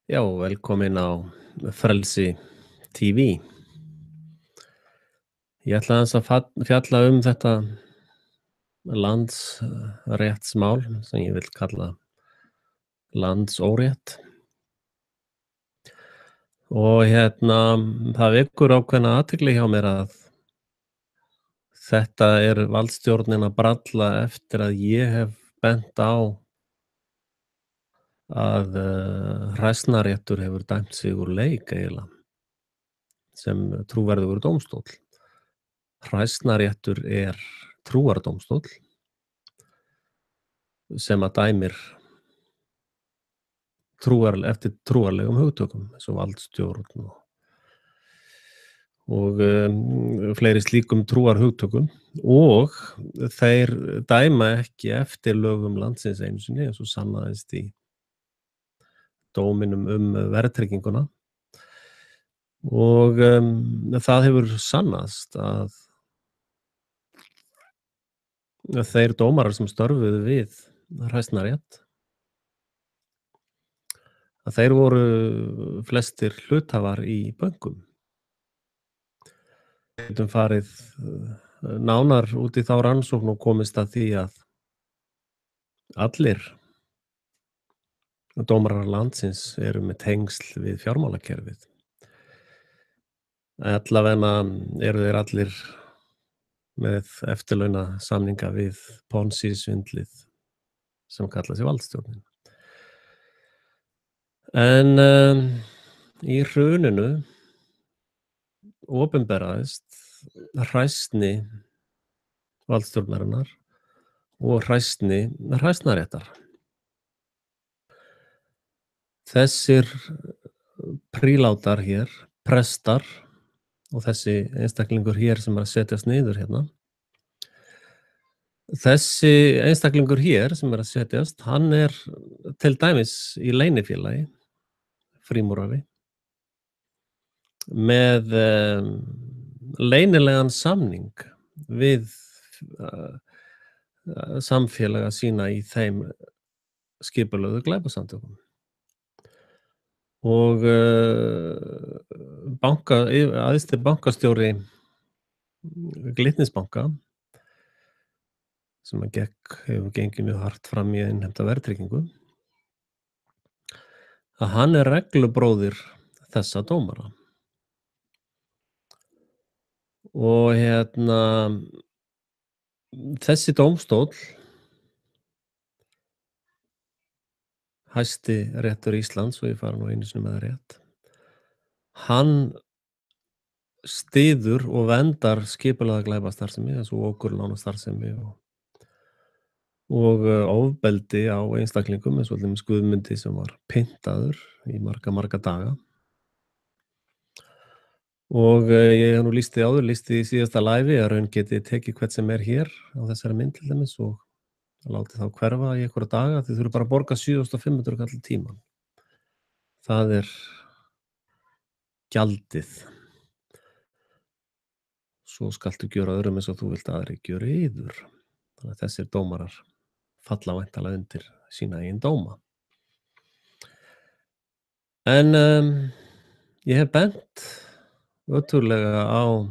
Já, velkomin á Frelsi TV. Ég ætla aðeins að fjalla um þetta landsréttsmál sem ég vil kalla landsórétt. Og það vekur ákveðna athygli hjá mér að þetta er valdstjórnin að bralla eftir að ég hef bent á að Hæstaréttur hefur dæmt sig úr leik eiginlega sem trúverðugur dómstóll. Hæstaréttur er trúardómstóll sem að dæmir eftir trúarlegum hugtökum eins og valdstjórn og fleiri slíkum trúarhugtökum, og þeir dæma ekki eftir lögum landsins einu sinni, eins og sannaðist í dóminum verðtrygginguna. Og það hefur sannast að þeir dómarar sem störfuðu við Hæstarétt, að þeir voru flestir hluthafar í bönkum. Við getum farið nánar út í þá rannsókn og komist að því að allir dómarar landsins eru með tengsl við fjármálakerfið. Allavega eru þeir allir með eftirlaunasamninga við Ponzi-svindlið sem kalla sig valdstjórnin. En í hruninu opinberaðist hræsni valdstjórnarinnar og hræsni Hæstaréttar. Þessir prílátar hér, prestar, og þessi einstaklingur hér sem er að setjast niður hérna, þessi einstaklingur hér sem er að setjast, hann er til dæmis í leynifélagi, frímúrari, með leynilegan samning við samfélaga sína í þeim skipulögðu glæpasamtökum. Og æðsti bankastjóri Glitnisbanka, sem hefur gengið mjög hart fram í að innheimta verðtryggingu, að hann er reglubróðir þessa dómara. Og þessi dómstóll, Hæstiréttur Íslands, og ég fara nú einu sinni með það rétt, hann styður og verndar skipulagða glæpastarfsemi, eins og okurlánastarfsemi og ofbeldi á einstaklingum, eins og allir með Guðmundi sem var pyntaður í marga daga. Og ég hef nú lýst í síðasta live að raun geti tekið hvert sem er hér á þessari mynd til dæmis og láti þá hverfa í einhverja daga, þið þurfum bara að borga 7.500 kall tímann. Það er gjaldið. Svo skaltu gjöra öðrum eins og þú vilt aðri gjöra yður. Þannig að þessir dómarar falla væntanlega undir sína eigin dóma. En ég hef bent ötturlega á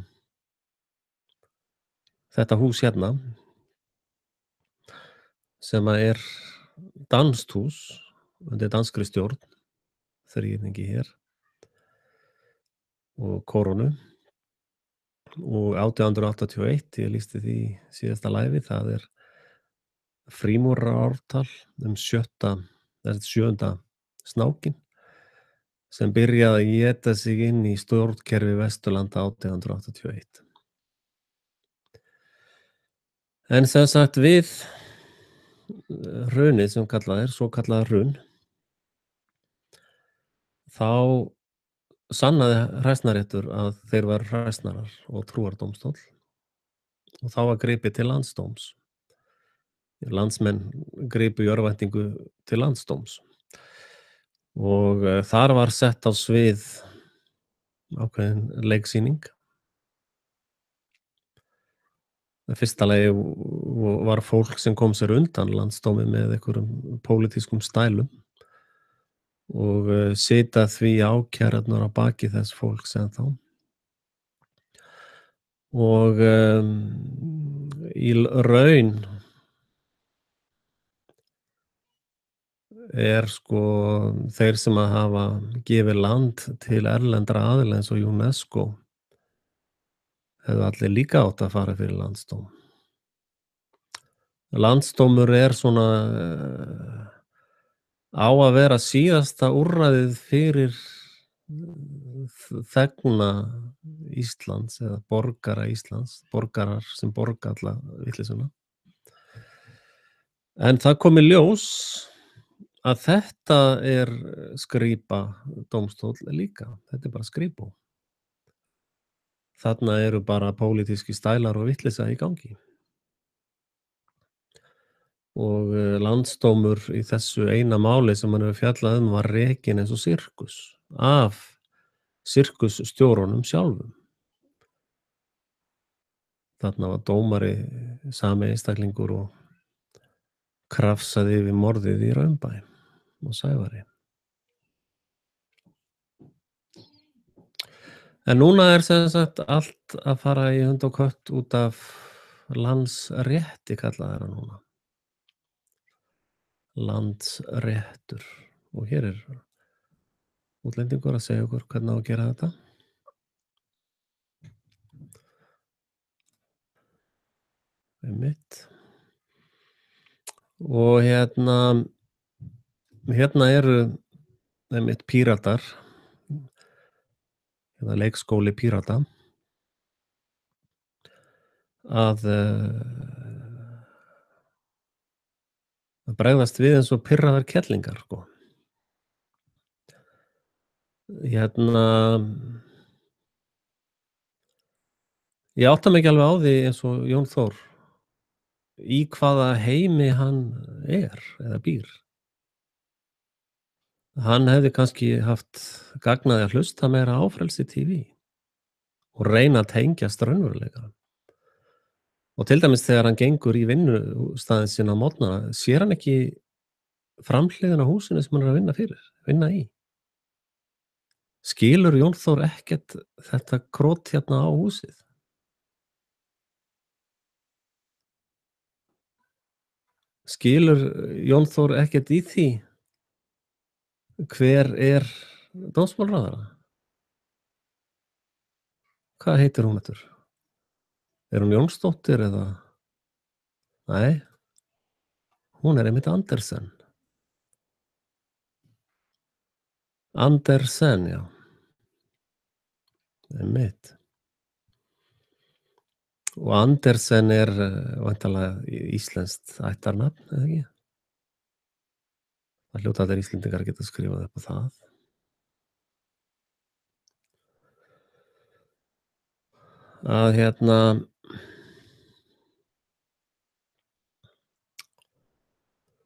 þetta hús hérna, sem er danskt hús, undir danskri stjórn, þríhyrningi hér, og kórónu. Og 1881, ég lýsti því síðasta live, það er frímúraraártal sjöunda snákinn, sem byrjaði að éta sig inn í stjórnkerfi Vesturlanda 1881. En sem sagt við hrunið sem kallað er, svo kallað hrun, þá sannaði Hæstaréttur að þeir var hræsnarar og trúardómstóll, og þá var gripið til landsdóms. Landsmenn gripu í örvæntingu til landsdóms. Og þar var sett á svið ákveðin leiksýning. Í fyrsta lagi var fólk sem kom sér undan landsdómi með einhverjum pólitískum stælum. og sita því ákærurnar á baki þess fólks ennþá. Og í raun sko þeir sem að hafa gefið land til erlendra aðila eins og UNESCO hefðu allir líka átt að fara fyrir landsdóm. Landsdómur svona á að vera síðasta úrræðið fyrir þegna Íslands eða borgara Íslands, borgarar sem borga alla vitleysuna. En það kom í ljós að þetta skrýpa dómstóll líka. Þetta bara skrípó. Þarna eru bara pólitískir stælar og vitleysa í gangi. Og landsdómur í þessu eina máli sem hann hefur fjallað var rekinn eins og sirkus af sirkusstjórunum sjálfum. Þarna var dómari sami einstaklingur og krafsaði yfir morðið í Raumbæ og Sævari. En núna sem sagt allt að fara í hund og kött út af landsrétti, kallað hann núna. Landsréttur. Og hér útlendingur að segja okkur hvernig á að gera þetta. Einmitt. Og hérna eru einmitt Píratar, leikskóli Pírata, að bregðast við eins og pirraðar kettlingar, sko. Ég átta mig ekki alveg á því eins og Jón Þór, í hvaða heimi hann eða býr. Hann hefði kannski haft gagn af því að hlusta meira á Frelsi TV og reyna að tengjast raunveruleikanum. Og til dæmis þegar hann gengur í vinnustaðinn sinn á morgnana, sér hann ekki framhliðina á húsinu sem hann er að vinna í? Skilur Jón Þór ekkert þetta krot hérna á húsið? Skilur Jón Þór ekkert í því hver dómsmálaráðherra? Hvað heitir hún aftur? Hún Jónsdóttir eða? Nei, hún einmitt Andersen. Andersen, já. Einmitt. Og Andersen væntanlega íslenskt ættarnafn, eða ekki? Það hljóta allir Íslendingar að geta skrifað upp á það. Að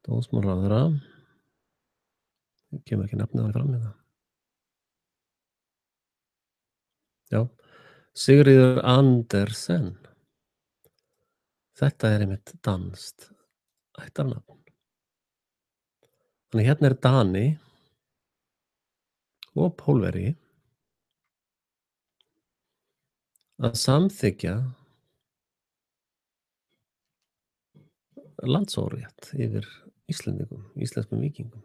dómsmálaráðherra, kemur ekki nafnið á því fram hérna. Já, Sigríður Andersen. Þetta einmitt danskt ættarnafn. Þannig hérna Dani og Pólverji að samþykkja landsórétt yfir Íslendingum, íslenskum víkingum.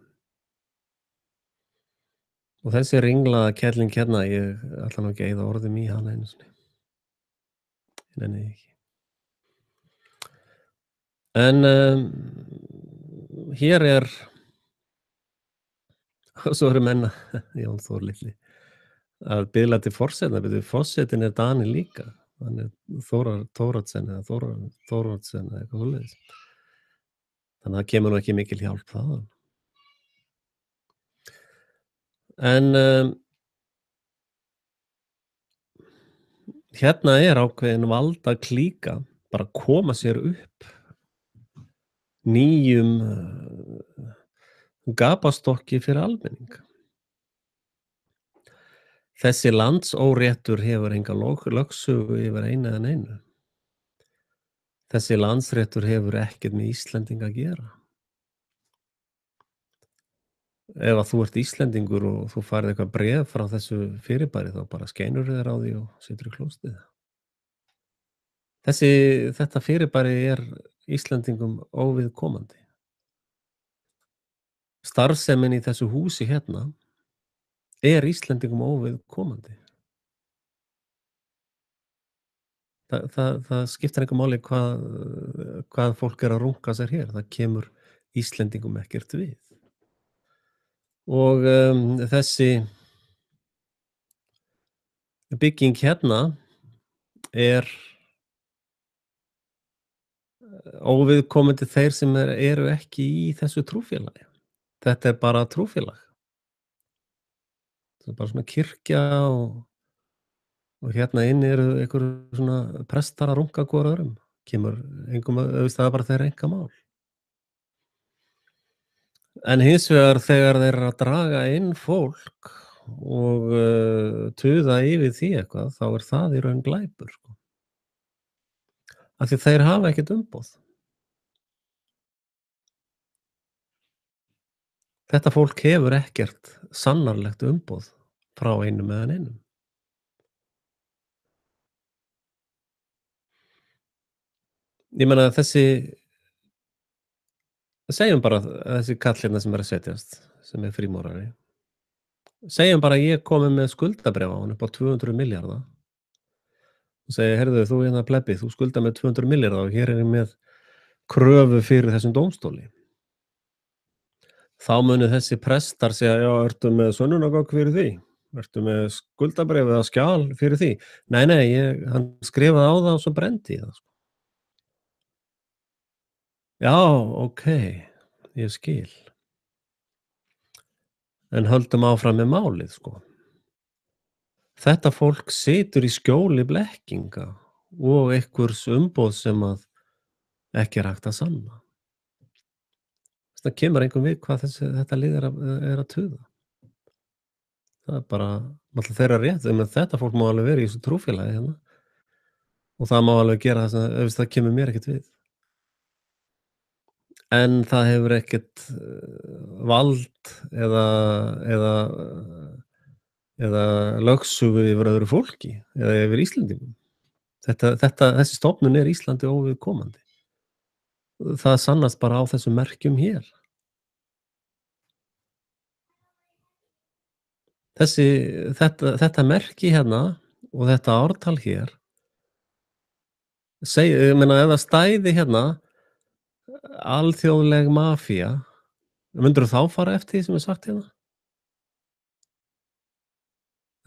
Og þessi ringlaða kerling hérna, ég ætla nú ekki að eyða orðum í hana einu sinni. Ég nenni því ekki. En hér svo eru menn, Jón Þór litli, að biðla til forseta. Forsetinn Dani líka. Hann Thoroddsen eða Thoroddsen eða eitthvað svoleiðis. Þannig að það kemur nú ekki mikil hjálp þaðan. En hérna ákveðin valdaklíka bara að koma sér upp nýjum gapastokki fyrir almenning. Þessi landsóréttur hefur enga lögsögu yfir einu eða neinu. Þessi landsréttur hefur ekkert með Íslendinga að gera. ef að þú ert Íslendingur og þú færð eitthvað bréf frá þessu fyrirbæri þá bara skeinurðu þér á því og setur í klósettið. Þessi Þetta fyrirbæri er Íslendingum óviðkomandi. Starfsemin í þessu húsi hérna er Íslendingum óviðkomandi. Það skiptir engu máli hvað fólk er að runka sér hér, það kemur Íslendingum ekkert við. Og, þessi bygging hérna er óviðkomandi þeir sem eru ekki í þessu trúfélagi. Þetta er bara trúfélag. Þetta er bara svona kirkja og hérna inni eru einhverjir svona prestar að runka hvor öðrum. Kemur engum það er bara þeirra einkamál. En hins vegar þegar þeir eru að draga inn fólk og, tuða yfir því eitthvað, þá er það í raun glæpur, sko. Af því þeir hafa ekkert umboð. Þetta fólk hefur ekkert sannarlegt umboð frá einum eða neinum. Ég meina segjum bara að þessi kall hérna sem er að setjast, sem er frímúrari. Segjum bara að ég komi með skuldabréf á hann upp á 200 milljarða og segi: „Heyrðu, þú hérna plebbi, þú skuldar mér 200 milljarða og hér er ég með kröfu fyrir þessum dómstóli." Þá munu þessi prestar segja: „Já, ertu með sönnunargögn fyrir því? Ertu með skuldabréf eða skjal fyrir því?" „Nei, nei, hann skrifaði á það og svo brenndi ég það, sko." „Já, ókei, ég skil." En höldum áfram með málið, sko. Þetta fólk situr í skjóli blekkinga og einhvers umboðs sem að ekki er hægt að sanna. Það kemur engum við hvað þetta lið er að tuða. Það er bara náttúrlega þeirra rétt, ég meina þetta fólk má alveg vera í þessu trúfélagi hérna og það má alveg gera það sem það kemur mér ekkert við. En það hefur ekkert, vald eða eða lögsögu yfir öðru fólki eða yfir Íslendingum. Þessi stofnun er Íslandi óviðkomandi. Það sannast bara á þessum merkjum hér. Þessi þetta merki hérna og þetta ártal hér ég meina ef það stæði hérna alþjóðleg mafía, myndirðu þá fara eftir því sem er sagt hérna?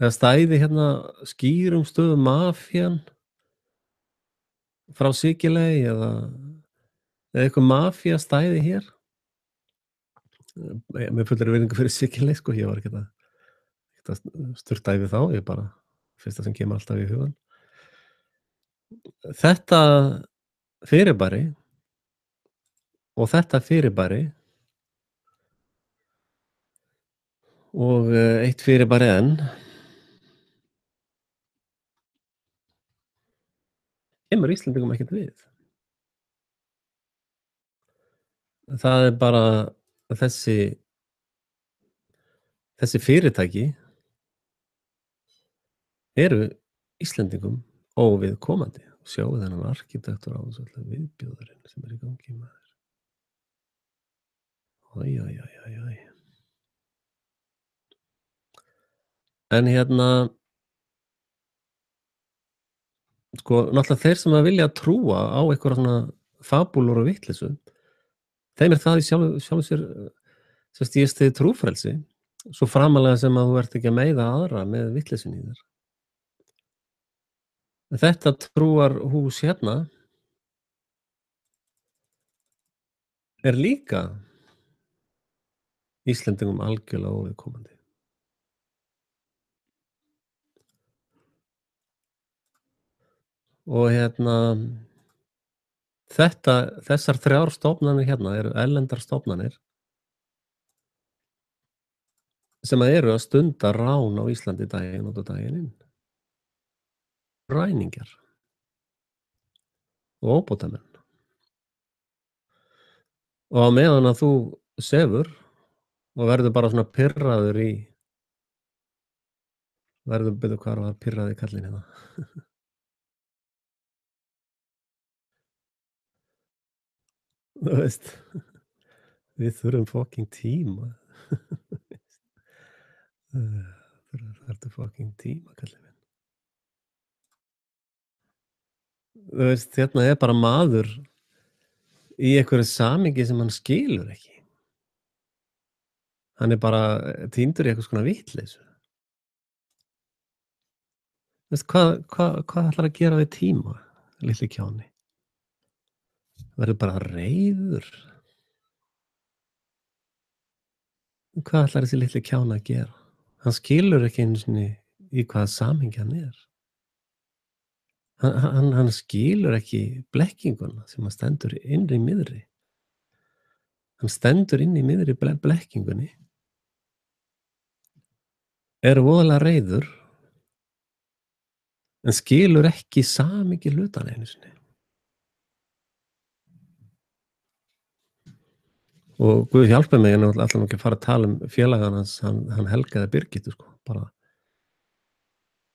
Eða stæði hérna skýrum stöfum mafían frá Sikiley eða einhver mafía stæði hér? Með fullri virðingu fyrir Sikiley, sko, ég var ekkert að sturta yfir þá, ég bara fyrsta sem kemur alltaf í hugann. Þetta fyrirbæri og þetta fyrirbæri og, eitt fyrirbæri enn kemur Íslendingum ekkert við. Það er bara þessi þessi fyrirtæki eru Íslendingum óviðkomandi. Sjáðu þennan arkitektur á þessu öllu viðbjóðurinn sem er í gangi, maður. Oj, oj, oj, oj, oj. En hérna, sko, náttúrlega þeir sem að vilja trúa á einhverja svona fabúlur og vitleysu, þeim er það í sjálfu sér, sem sagt, ég styð trúfrelsi, svo framarlega sem að þú ert ekki að meiða aðra með vitleysunni í þér. Þetta trúarhús hérna er líka Íslendingum algjörlega óviðkomandi. Og hérna, þessar 3 stofnanir hérna eru erlendar stofnanir sem að eru að stunda rán á Íslandi daginn út og daginn inn. Ræningjar og óbótamenn. Og á meðan að þú sefur og verður bara svona pirraður í verður bíddu hvar var pirraði kallinn hérna? Þú veist, við þurfum fucking tíma. Þarftu fucking tíma kallinn minn. Þú veist, hérna er bara maður í einhverju samhengi sem hann skilur ekki. Hann er bara týndur í einhvers konar vitleysu. Þú veist, hvað ætlarðu að gera við tíma, litli kjáni? Verður bara reiður. Hvað ætlar þessi litli kjáni að gera? Hann skilur ekki einu sinni í hvaða samhengi hann er. Hann skilur ekki blekkinguna sem hann stendur innri miðri. Hann stendur inni í miðri blekkingunni, er voðalega reiður, en skilur ekki samhengi hlutanna einu sinni. Og guð hjálpi mig, ég ætla nú ekki að fara að tala um félagann hans, hann Helga eða Birgittu, sko, bara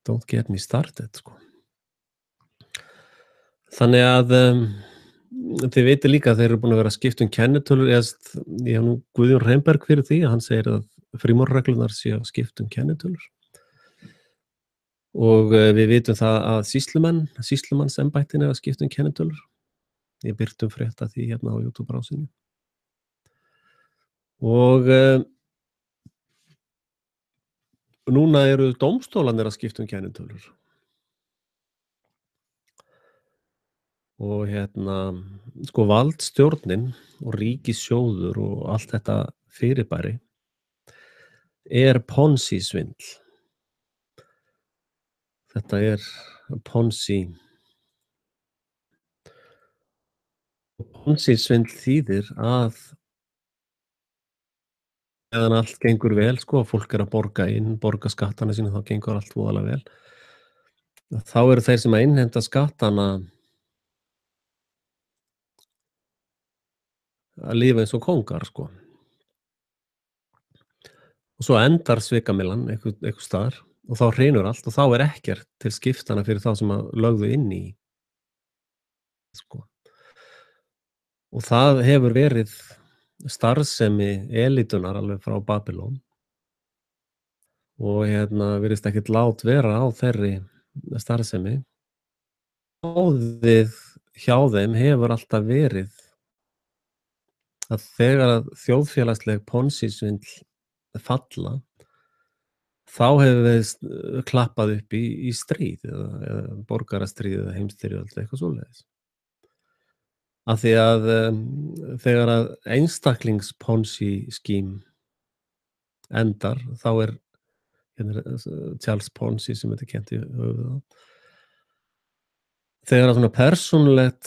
don't get me started, sko. Þannig að, þið vitið líka að þeir eru búin að vera að skipta um kennitölur, ég hef nú Guðjón Reynberg fyrir því að hann segir að frímúrarreglurnar séu að skipta um kennitölur. Og við vitum það að sýslumannsembættin er að skipta um kennitölur. Ég birti frétt af því hérna á YouTube-brásinni. Og núna eru dómstólarnir að skipta um kennitölur. Og sko valdstjórnin og ríkissjóður og allt þetta fyrirbæri er Ponzi-svindl. Þetta er Ponzi. Ponzi-svindl þýðir að meðan allt gengur vel, sko, fólk er að borga skattana sína, þá gengur allt voðalega vel. Þá eru þeir sem að innheimta skattana að lifa eins og kóngar, sko. Og svo endar svikamyllan einhvers staðar og þá hrynur allt og þá er ekkert til skiptanna fyrir þá sem að lögðu inn í, sko. Og það hefur verið starfsemi elítunnar alveg frá Babylon og virðist ekkert lát vera á þeirri starfsemi. Ráðið hjá þeim hefur alltaf verið að þegar að þjóðfélagsleg Ponzi-svindl falla, þá hefur við klappað upp í stríð eða borgarastríð eða heimsstyrjöld eða eitthvað svoleiðis. Af því að þegar að einstaklings-Ponzi-skím endar, þá er Charles Ponzi sem þetta kennt í höfuðið á. Þegar að svona persónulegt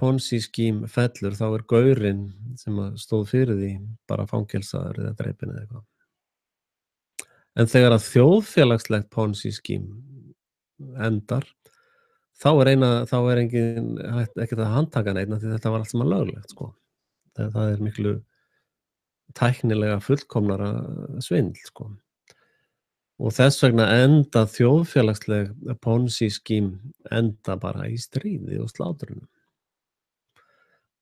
Ponzi-skím fellur, þá er gaurinn sem að stóð fyrir því bara fangelsaður eða drepinn eða eitthvað. En þegar að þjóðfélagslegt Ponzi-skím endar, þá er engin ekkert að handtaka neinn af því þetta var allt saman löglegt, sko. Það er miklu tæknilega fullkomnara svindl, sko. Og þess vegna enda þjóðfélagsleg Ponzi-skím enda bara í stríði og slátrunum.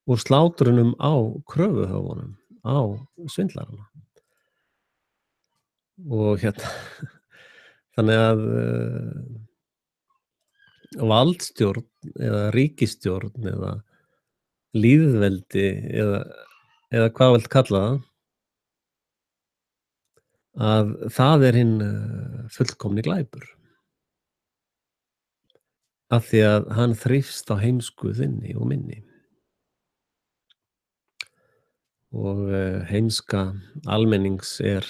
Úr slátrunum á kröfuhöfunum, á svindlarana. Og þannig að valdstjórn eða ríkisstjórn eða lýðveldi eða hvað vilt kalla það, að það er hinn fullkomni glæpur. Af því að hann þrífst á heimsku þinni og minni. Og heimska almennings er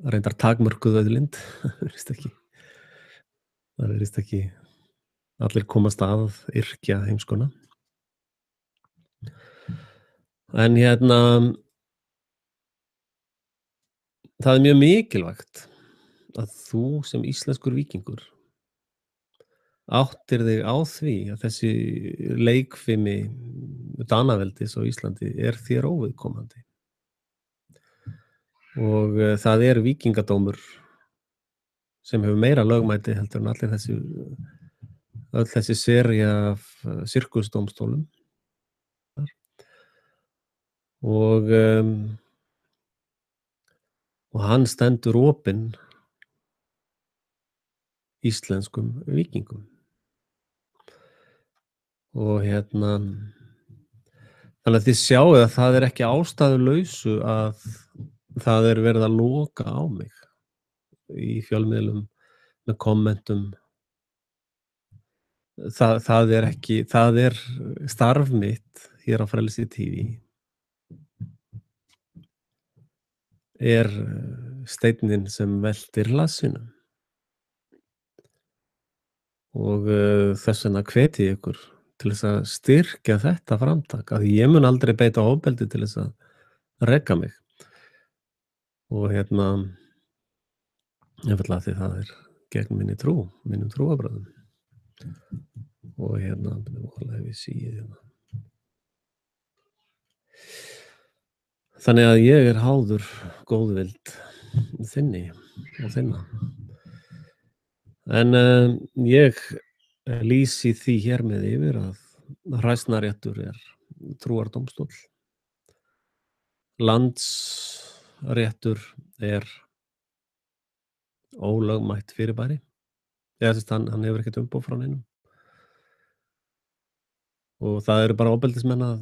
reyndar takmörkuð auðlind, það virðist ekki allir komast að yrkja heimskuna. En það er mjög mikilvægt að þú sem íslenskur víkingur áttir þig á því að þessi leikfimi Danaveldis á Íslandi er þér óviðkomandi. og, það er Víkingadómur sem hefur meira lögmæti heldur en allir þessi öll þessi sería af, sirkusdómstólum og, og hann stendur opinn íslenskum víkingum og, þannig að þið sjáið að það er ekki ástæðulausu að það er verið að loka á mig í fjölmiðlum með kommentum. Það er ekki það er starf mitt hér á Frelsi TV er, steinninn sem veltir hlassinu og, þess vegna hvet ég ykkur til þess að styrkja þetta framtak, af því ég mun aldrei beita ofbeldi til þess að reka mig og, einfaldlega af því það er gegn minni trú, mínum trúarbrögðum og, bíddu voðalega ef ég síu hérna. Þannig að ég er háður góðvild þinni og þinna. En, ég lýsi því hér með yfir að hræsnaréttur er trúardómstóll. Landsréttur er ólögmætt fyrirbæri. Eða sem sagt hann hefur ekkert umboð frá neinum. Og það eru bara ofbeldismenn að,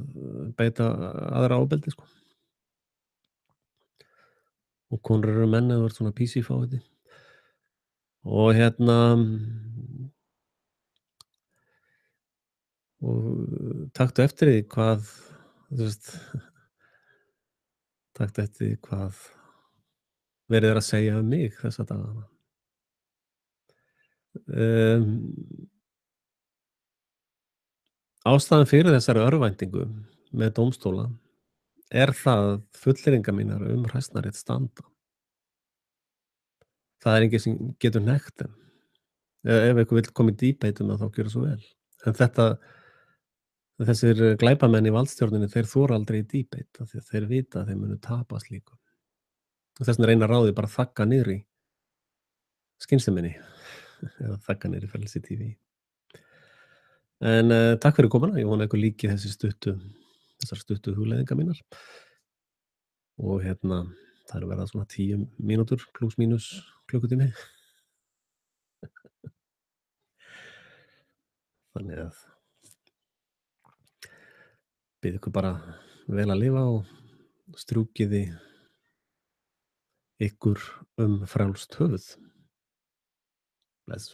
beita aðra ofbeldi, sko. Og konur eru menn ef þú ert svona PC-fáviti. Og, og taktu eftir því hvað, þú veist, taktu eftir því hvað verið er að segja um mig þessa dagana. Ástæðan fyrir þessari örvæntingu með dómstóla er það að fullyrðingar mínar um hræsnarétt standa. Það er enginn sem getur hnekkt þeim. Ef einhver vill koma í debate um það, þá gjörðu svo vel. En þessir glæpamenn í valdstjórninni, þeir þora aldrei í debate af því að þeir vita að þeir munu tapa slíku. Og þess vegna er eina ráðið bara að þagga niður í skynseminni eða þagga niður í Frelsi TV. En, takk fyrir komuna. Ég vona að ykkur líki þessar stuttu hugleiðingar mínar. Og, það eru verða svona 10 mínútur plús mínus klukkutími. Þannig að bið ykkur bara vel að lifa og strjúkiði ykkur um frjálst höfuð. Bless.